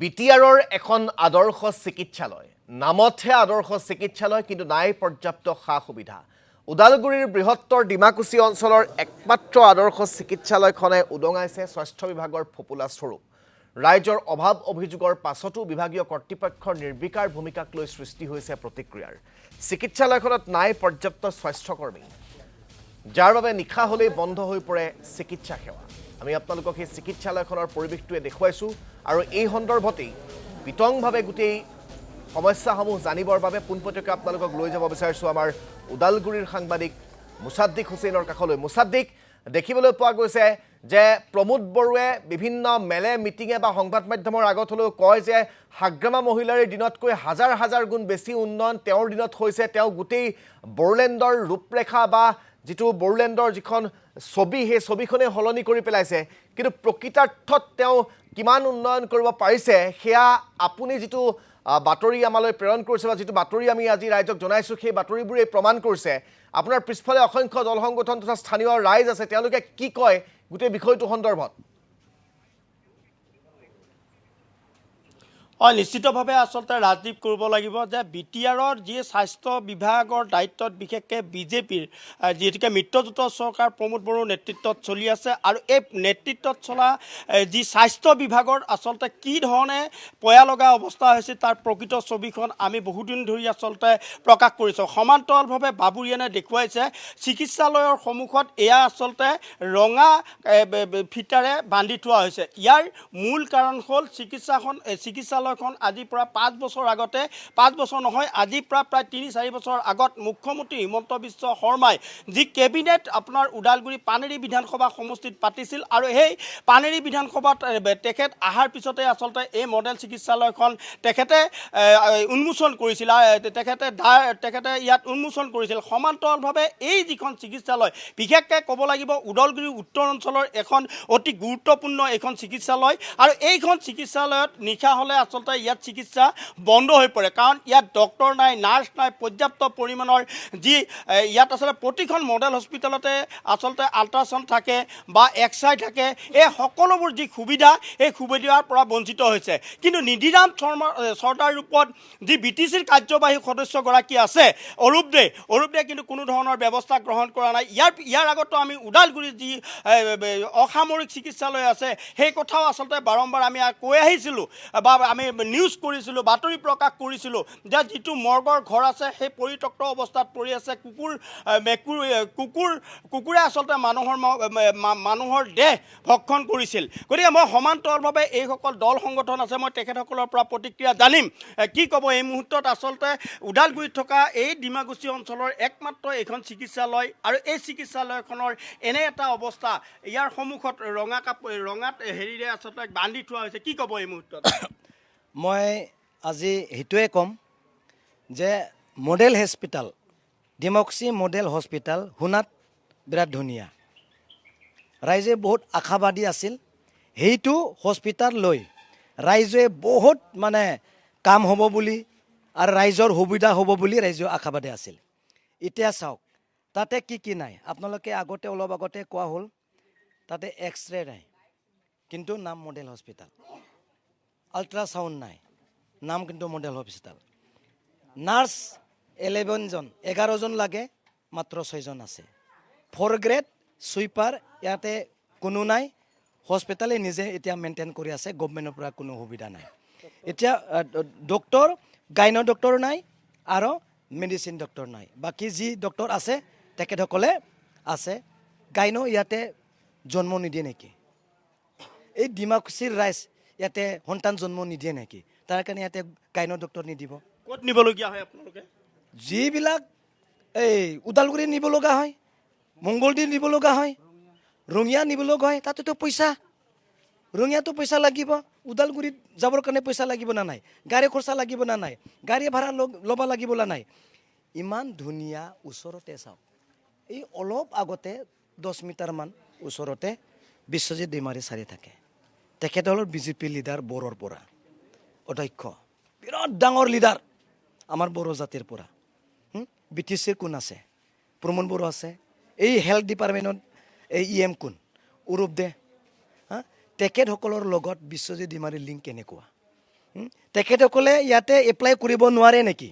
বিটিআৰৰ এখন আদৰ্শ চিকিৎসালয় নামতহে আদৰ্শ চিকিৎসালয় কিন্তু নাই পৰ্যাপ্ত সা সুবিধা উদালগুৰিৰ বৃহত্তৰ ডিমাকুচি অঞ্চলৰ একমাত্ৰ আদৰ্শ চিকিৎসালয়খনে উদঙাইছে স্বাস্থ্য বিভাগৰ ফপুলা স্বৰূপ ৰাইজৰ অভাৱ অভিযোগৰ পাছতো বিভাগীয় কৰ্তৃপক্ষৰ নিৰ্বিকাৰ ভূমিকাক লৈ সৃষ্টি হৈছে প্ৰতিক্ৰিয়াৰ চিকিৎসালয়খনত নাই পৰ্যাপ্ত স্বাস্থ্যকৰ্মী যাৰ বাবে নিখা হলেই বন্ধ হৈ পৰে চিকিৎসা সেৱা আমি আপোনালোকক এই চিকিৎসালয়খনৰ পৰিৱেশটোৱে দেখুৱাইছো আৰু এই সন্দৰ্ভতেই বিতংভাৱে গোটেই সমস্যাসমূহ জানিবৰ বাবে পোনপটীয়াকৈ আপোনালোকক লৈ যাব বিচাৰিছোঁ আমাৰ উদালগুৰিৰ সাংবাদিক মুছাদ্দিক হুছেইনৰ কাষলৈ মুছাদ্দিক দেখিবলৈ পোৱা গৈছে যে প্ৰমোদ বৰুৱে বিভিন্ন মেলে মিটিঙে বা সংবাদ মাধ্যমৰ আগত হলেও কয় যে হাগ্ৰামা মহিলাৰ দিনতকৈ হাজাৰ হাজাৰ গুণ বেছি উন্নয়ন তেওঁৰ দিনত হৈছে তেওঁ গোটেই বড়োলেণ্ডৰ ৰূপৰেখা বা যিটো বড়োলেণ্ডৰ যিখন ছবি সেই ছবিখনে হলনি কৰি পেলাইছে কিন্তু প্ৰকৃতাৰ্থত তেওঁ কিমান উন্নয়ন কৰিব পাৰিছে সেয়া আপুনি যিটো বাতৰি আমালৈ প্ৰেৰণ কৰিছে বা যিটো বাতৰি আমি আজি ৰাইজক জনাইছোঁ সেই বাতৰিবোৰে প্ৰমাণ কৰিছে আপোনাৰ পিছফালে অসংখ্য দল সংগঠন তথা স্থানীয় ৰাইজ আছে তেওঁলোকে কি কয় গোটেই বিষয়টো সন্দৰ্ভত নিশ্চিতভাৱে আচলতে ৰাজদীপ কৰিব লাগিব যে বিটিআৰৰ যি স্বাস্থ্য বিভাগৰ দায়িত্বত বিশেষকৈ বিজেপিৰ যিহেতুকে মিত্ৰজোঁটৰ চৰকাৰ প্ৰমোদ বড়োৰ নেতৃত্বত চলি আছে আৰু এই নেতৃত্বত চলা যি স্বাস্থ্য বিভাগৰ আচলতে কি ধৰণে পয়া লগা অৱস্থা হৈছে তাৰ প্ৰকৃত ছবিখন আমি বহুদিন ধৰি আচলতে প্ৰকাশ কৰিছোঁ সমান্তৰালভাৱে বাবুৰিয়ানে দেখুৱাইছে চিকিৎসালয়ৰ সন্মুখত এয়া আচলতে ৰঙা ফিটাৰে বান্ধি থোৱা হৈছে ইয়াৰ মূল কাৰণ হ'ল চিকিৎসালয়খন আজিৰ পৰা 5 বছৰ আগতে 5 বছৰ নহয় আজি প্ৰায় 3-4 বছৰ আগত মুখ্যমন্ত্ৰী হিমন্ত বিশ্ব শৰ্মাই যি কেবিনেট আপোনাৰ উদালগুৰি পানেৰী বিধানসভা সমষ্টিত পাতিছিল আৰু সেই পানেৰী বিধানসভাত তেখেত আহাৰ পিছতে আচলতে এই মডেল চিকিৎসালয়খন তেখেতে উন্মোচন কৰিছিল তেখেতে ইয়াত উন্মোচন কৰিছিল সমান্তৰালভাৱে এই যিখন চিকিৎসালয় বিশেষকৈ ক'ব লাগিব উদালগুৰি উত্তৰ অঞ্চলৰ এখন অতি গুৰুত্বপূৰ্ণ এখন চিকিৎসালয় আৰু এইখন চিকিৎসালয়ত নিশা হ'লে আচলতে ইয়াত চিকিৎসা বন্ধ হৈ পৰে কাৰণ ইয়াত ডক্টৰ নাই নাৰ্ছ নাই পৰ্যাপ্ত পৰিমাণৰ যি ইয়াত আচলতে প্ৰতিখন মডেল হস্পিটেলতে আচলতে আল্ট্ৰাচাউণ্ড থাকে বা এক্সৰে থাকে এই সকলোবোৰ যি সুবিধা এই সুবিধাৰ পৰা বঞ্চিত হৈছে কিন্তু নিধিৰাম চৰ্দাৰ ৰূপত যি বিটিচিৰ কাৰ্যবাহী সদস্যগৰাকী আছে অৰূপ দে কিন্তু কোনো ধৰণৰ ব্যৱস্থা গ্ৰহণ কৰা নাই ইয়াৰ আগতো আমি উদালগুৰিৰ যি অসামৰিক চিকিৎসালয় আছে সেই কথাও আচলতে বাৰম্বাৰ আমি কৈ আহিছিলোঁ বা আমি নিউজ কৰিছিলোঁ বাতৰি প্ৰকাশ কৰিছিলোঁ যে যিটো মৰ্গৰ ঘৰ আছে সেই পৰিত্যক্ত অৱস্থাত পৰি আছে কুকুৰে আচলতে মানুহৰ দেহ ভক্ষণ কৰিছিল গতিকে মই সমান্তৰালভাৱে এইসকল দল সংগঠন আছে মই তেখেতসকলৰ পৰা প্ৰতিক্ৰিয়া জানিম কি ক'ব এই মুহূৰ্তত আচলতে উদালগুৰিত থকা এই ডিমাকুচি অঞ্চলৰ একমাত্ৰ এইখন চিকিৎসালয় আৰু এই চিকিৎসালয়খনৰ এনে এটা অৱস্থা ইয়াৰ সন্মুখত ৰঙাত হেৰিৰে আচলতে বান্ধি থোৱা হৈছে কি ক'ব এই মুহূৰ্তত মই আজি সেইটোৱে ক'ম যে model hospital Dimakuchi model hospital শুনাত বিৰাট ধুনীয়া ৰাইজে বহুত আশাবাদী আছিল সেইটো হস্পিটাল লৈ ৰাইজে বহুত মানে কাম হ'ব বুলি আৰু ৰাইজৰ সুবিধা হ'ব বুলি ৰাইজে আশাবাদী আছিল এতিয়া চাওক তাতে কি নাই আপোনালোকে অলপ আগতে কোৱা হ'ল তাতে এক্সৰে নাই কিন্তু নাম মডেল হস্পিটাল আল্ট্ৰাচাউণ্ড নাই নাম কিন্তু মডেল হস্পিটাল নাৰ্ছ 11জন লাগে মাত্ৰ 6জন আছে 4 গ্ৰেড সুইপাৰ ইয়াতে কোনো নাই হস্পিটালে নিজে এতিয়া মেইনটেইন কৰি আছে গভৰ্ণমেণ্টৰ পৰা কোনো সুবিধা নাই এতিয়া ডক্টৰ গাইনো ডক্টৰ নাই আৰু মেডিচিন ডক্টৰ নাই বাকী যি ডক্টৰ আছে তেখেতসকলে আছে গাইনো ইয়াতে জন্ম নিদিয়ে নেকি এই ডিমাকুচিৰ ৰাইজ ইয়াতে সন্তান জন্ম নিদিয়ে নেকি তাৰ কাৰণে ইয়াতে গাইনো ডক্টৰ নিদিব ক'ত নিবলগীয়া হয় আপোনালোকে যিবিলাক এই উদালগুৰি নিব লগা হয় মংগলদৈ নিব লগা হয় ৰঙিয়া নিব লগা হয় তাতেতো পইচা ৰঙিয়াতো পইচা লাগিব উদালগুৰিত যাবৰ কাৰণে পইচা লাগিব না নাই গাড়ী খৰচা লাগিব না নাই গাড়ী ভাড়া ল'ব লাগিব না নাই ইমান ধুনীয়া ওচৰতে চাওক এই অলপ আগতে 10 মিটাৰমান ওচৰতে বিশ্বজিৎ দৈমাৰী চাৰি থাকে তেখেতৰ বিজেপি লিডাৰ বড়োৰ পৰা অধ্যক্ষ বিৰাট ডাঙৰ লিডাৰ আমাৰ বড়ো জাতিৰ পৰা বিটিচিৰ কোন আছে প্ৰমোদ বড়ো আছে এই হেল্থ ডিপাৰ্টমেণ্টত এই EM কোন অৰূপ দে তেখেতসকলৰ লগত বিশ্বজিৎ দৈমাৰীৰ লিংক কেনেকুৱা তেখেতসকলে ইয়াতে এপ্লাই কৰিব নোৱাৰে নেকি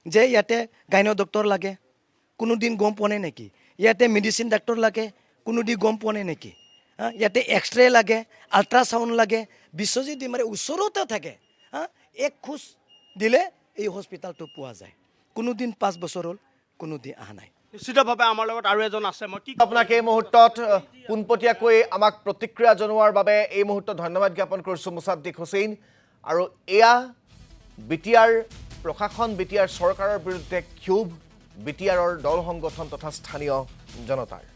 যে ইয়াতে গাইনো ডক্টৰ লাগে কোনোদিন গম পোৱা নাই নেকি ইয়াতে মেডিচিন ডাক্তৰ লাগে কোনোদিন গম পোৱা নাই নেকি ইয়াতে এক্সৰে লাগে আল্ট্ৰাচাউণ্ড লাগে বিশ্বজিৎ ডিমাৰী ওচৰতে থাকে এক খোজ দিলে এই হস্পিটেলটো পোৱা যায় কোনোদিন 5 বছৰ হ'ল কোনোদিন অহা নাই নিশ্চিতভাৱে আমাৰ লগত আৰু এজন আছে মই কি আপোনাক এই মুহূৰ্তত পোনপটীয়াকৈ আমাক প্ৰতিক্ৰিয়া জনোৱাৰ বাবে এই মুহূৰ্তত ধন্যবাদ জ্ঞাপন কৰিছোঁ মুছাদ্দিক হুছেইন আৰু এয়া বিটিআৰ প্ৰশাসন বিটিআৰ চৰকাৰৰ বিৰুদ্ধে ক্ষোভ বিটিআৰৰ দল সংগঠন তথা স্থানীয় জনতাৰ